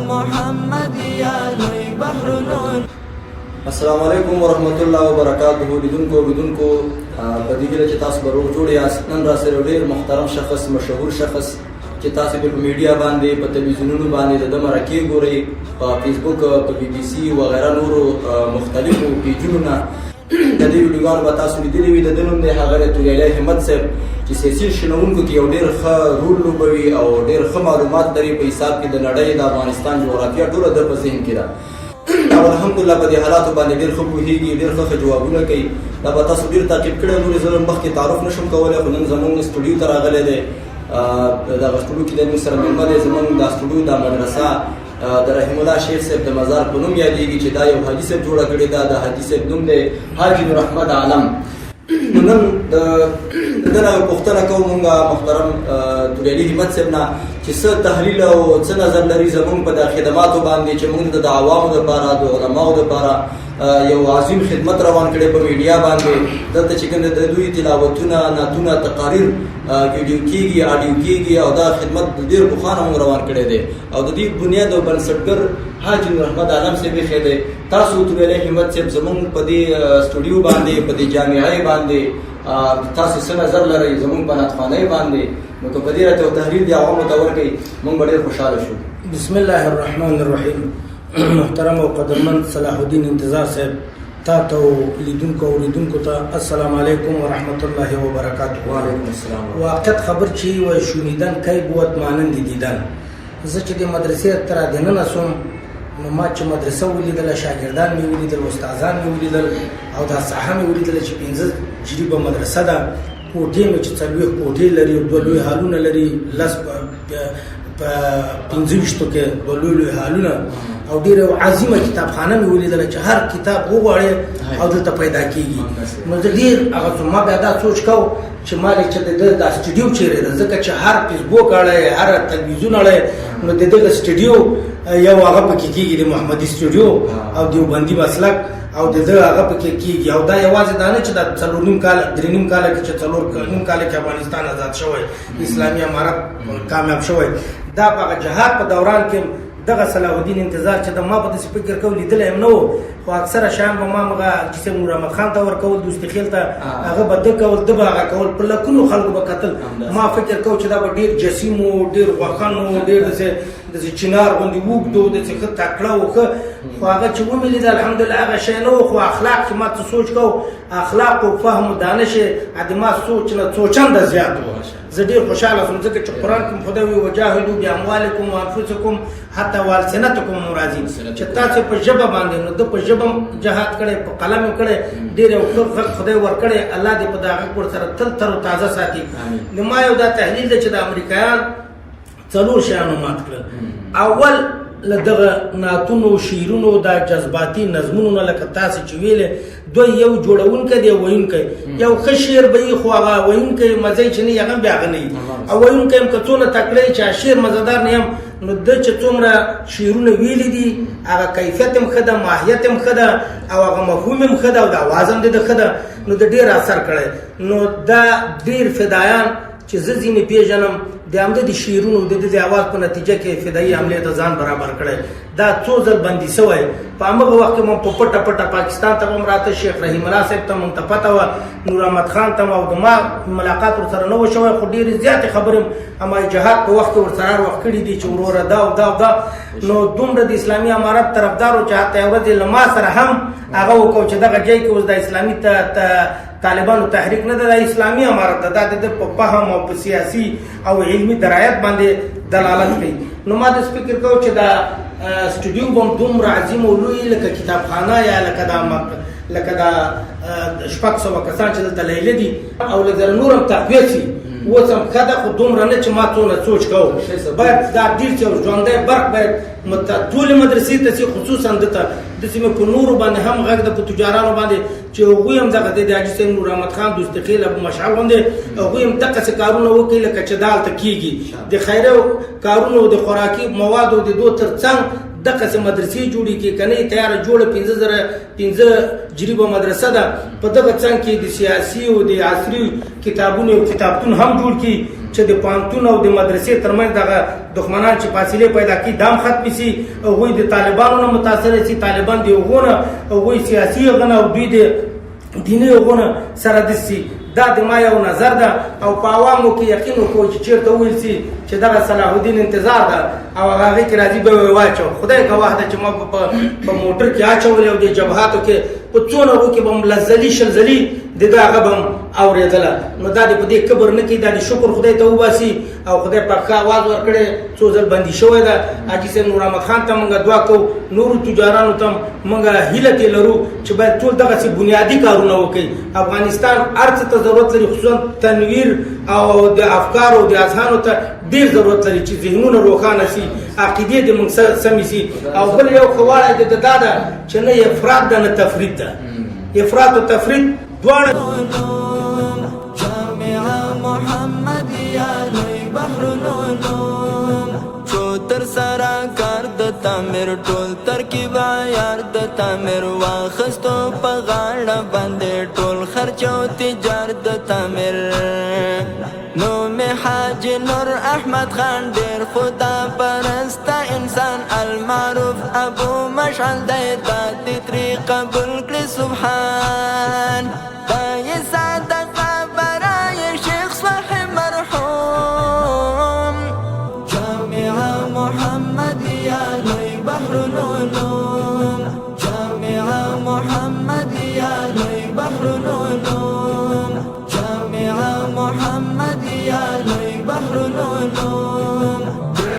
محمد يا لوی بحر نور. السلام علیکم ورحمۃ اللہ وبرکاتہ. لیدونکو په دې کې چې تاسو به روغ جوړ یاست. نن را سره ډېر محترم شخص، مشهور شخص چې تاسو په میډیا باندې، په تلویزیونونو باندې د مرکې ګورئ، په فیسبوک، په بي بي سي وغیرہ نورو مختلفو پیجونو نه د دې ویډیوګانو به تاسو لیدلي وي. د ده نوم دی هغه توریالی همت صاحب چې سیاسي شنونکو کې یو ډېر ښه رول لوبوي او ډېر ښه معلومات لري په حساب کې د نړۍ د افغانستان جغرافیه ټوله د په ذهن کې ده او الحمدلله په دې حالاتو باندې ډېر ښه پوهېږي، ډېر ښه جوابونه کوي. دا به تاسو ډېر تعقیب کړی. نورې زه مخکې تعارف نشم کولی، خو نن زموږ سټوډیو ته راغلی دی. دغه سټوډیو کې د موږ سره مېلمه دی. زموږ دا سټوډیو دا مدرسه د رحیم الله شیخ صاحب د مزار په نوم یادېږي چې دا یو حاجي صاحب جوړه کړې ده. د حاجي صاحب نوم دی حاجي نور احمد عالم. نو نن د ده نه پوښتنه کوو مونږ محترم توریالي همت صاحب نه چې څه تحلیل او څه نظر لري زموږ په د خدماتو باندې چې موږ د عوامو دپاره، د علماو دپاره یو عظیم خدمت روان کړی په میډیا باندې. دلته چې کوم د دوی تلاوتونه، نعتونه، تقاریر ویډیو کېږي، اډیو کېږي او دا خدمت ډېر پخوا نه موږ روان کړی دی او د دې بنیاد او بنسټګر حاجي نور احمد عالم صاحب ایښی دی. تاسو توریالی همت صاحب زموږ په دې سټوډیو باندې، په دې جامعه باندې تاسو څه نظر لرئ، زموږ په نعتخوانۍ باندې؟ نو که په دې راته یو تحلیل د عوامو ته ورکړئ موږ به ډېر خوشحاله شو. بسم الله الرحمن الرحیم. محترم او قدرمن صلاح الدین انتظار صاحب، تا ته لیدونکو او اوریدونکو ته السلام علیکم ورحمت الله وبرکاته. وعلیکم السلام. واقعیت خبر چې و شنیدن کی بوت مانند دیدن. زه چې د مدرسې تر دننه سوم نو ما چې مدرسه ولیدله، شاګردان مې ولیدل، استادان مې ولیدل او دا ساحه مې ولیدله چې 15 جریبه مدرسه ده. کوټې مې چې 40 کوټې لري، 2 لوی هالونه لري، 10 په 15 کې 2 لوی هالونه او ډېره عظیمه کتابخانه مې ولیدله چې هر کتاب وغواړې او دلته پیدا کېږي. نو زه ډېر هغه ما بیا دا سوچ کوم چې ما چې دا سټوډیو چیرې ده، ځکه چې هر فیسبوک اړه، هر تلویزیون اړه، نو د دغه سټوډیو یو هغه پکې کېږي د محمدي سټوډیو او دیوبندي مسلک او د ده هغه پکې کېږي. او دا یوازې دا نه چې دا 4.5 کاله 3.5 کاله کې چې 4.5 کاله کې افغانستان آزاد شوی، اسلامي امارت کامیاب شوی، دا په جهاد په دوران کې دغه صلاح الدین انتظار چې د ما په داسې فکر کو لیدلی هم نه و، خو اکثره شیان به ما مغه کیسه نور احمد خان ته ورکول، دوستي خیل ته هغه به ده کول، ده به هغه کول، په لکونو خلکو به کتل. ما فکر کو چې دا به ډېر جسیم و، ډېر غوښن و، ډېر داسې چنار غوندې اوږد و، داسې ښه تکړه و ښه. خو هغه چې ومې لید الحمدلله هغه شی نه و. خو اخلاق چې ما څه سوچ کو، اخلاق او فهم و دانش یې د ما سوچ نه څو چنده زیات و. زه ډېر خوشحاله شوم ځکه چې قرآن کې خدای وایي وجاهدوا باموالکم وانفسکم حتی والسنتکم مرازین، چې تاسو په ژبه باندې، نو ده په ژبه جهاد کړی، په قلم یې کړی، ډېر یو ښه خدای ورکړی. الله دې په دغه کور سره تل تر و تازه ساتي. نو ما یو دا تحلیل دی چې د امریکایان 4 شیانو مات کړل. اول له دغه نعتونو، شعرونو، دا جذباتي نظمونو نه لکه تاسې چې ویلې، دوی یو جوړونکی دی، ویونکی. یو ښه شعر به وي خو هغه ویونکی مزه چې نه وي هغه بیا هغه نه وي، او ویونکی هم که څونه تکړه چې شعر مزهدار نه یم، نو ده چې څومره شعرونه ویلي دي هغه کیفیت هم ښه ده، ماهیت هم ښه ده او هغه مفهوم هم ښه ده او د اواز هم د ښه ده. نو د ډېر اثر کړی. نو دا ډېر فدایان چې زه ځینې پېژنم د همده د شعرونو د د اواز په نتیجه کې فدایي حملې ته ځان برابر کړی. دا څو ځل بندي شوی. په همغه وخت کې مو په پټه پټه پاکستان ته هم راته، شیخ رحیم الله صاحب ته مونږ ته پته وه، نور احمد خان ته او د ما ملاقات ورسره نه و شوی، خو ډېرې زیاتې خبرې هم جهاد په وخت کې ورسره هر وخت کړي دي چې وروره دا او دا او دا. نو دومره د اسلامي امارت طرفدار و چې حتی یوه ورځ له ما سره هم هغه وکړو چې دغه ځای کې اوس د اسلامي طالبانو تحریک نه ده، د اسلامي امارت ده، دا د په فهم او په سیاسي او علمي درایت باندې دلالت کوي. نو ما داسې فکر کوم چې دا سټوډیو به هم دومره عظیم او لوی لکه کتابخانه یا لکه دا 600 کسان چې دلته لیله دي او لږ نور هم تقویه شي. اوس هم ښه ده، خو دومره نه چې ما څونه سوچ کوم. باید دا ډېر چې ژوندی برق باید ټولې مدرسې ته شي، خصوصا دته داسې مې په نورو باندې هم غږ ده، په تجارانو باندې چې هغوی هم دغه د حاجي صاحب نور احمد خان، دوستي خیل، ابو مشعل غوندې هغوی هم دقسې کارونه وکړي لکه چې دا هلته کېږي. د خیره کارونو، د خوراکي موادو د دو تر څنګ دغسې مدرسې جوړې کړي، که نه یې تیاره جوړه 15 جریبه مدرسه ده. په دغه څنګ کې د سیاسي او د عصري کتابونو او کتابتون هم جوړ کړي چې د پوهنتون او د مدرسې ترمنځ دغه دښمنان چې فاصله پیدا کی دام ختم شي او وای د طالبانو نه متاثر شي طالبان دی وګونه او وای سیاسي غنه او دوی د دیني وګونه سره دسي دا د ما یو نظر ده او په عوامو کې یقین وکړو چې چیرته ویل شي چې دغه صلاح الدین انتظار ده او هغه کې راځي به واچو خدای گواه ده چې ما په موټر کې اچولې او د جبهاتو کې په څونه وو کې به لزلی شلزلی د هغه به اورېدله نو دا د په دې کبر نه کې دا د شکر خدای ته وباسي او خدای په ښه آواز ورکړی څو ځل بندي شوی ده حاجي صاحب نور احمد خان ته موږ دعا کوو نورو تجارانو ته موږ هیله ترې لرو چې باید ټول دغسې بنیادي کارونه وکړي افغانستان هر څه ته ضرورت لري خصوصا تنویر او د افکارو او د اذهانو ته ډېر ضرورت لري چې ذهنونه روښانه شي عقیدې د موږ سمې شي او بل یو ښه والی د دا ده چې نه افراط ده نه تفرید ده افراط و تفرید دواړه جامعه محمدیه لوی بحر العلوم چوتر سرا کار د تعمیر ټول ترکیب عیار د تعمیر واخستو په غاړه باندې ټول خرچ او تجار د تعمیر نو می حاجی نور احمد خان ډیر خدا پرست انسان المعروف ابو مشعل د طریقه قبول کړي سبحان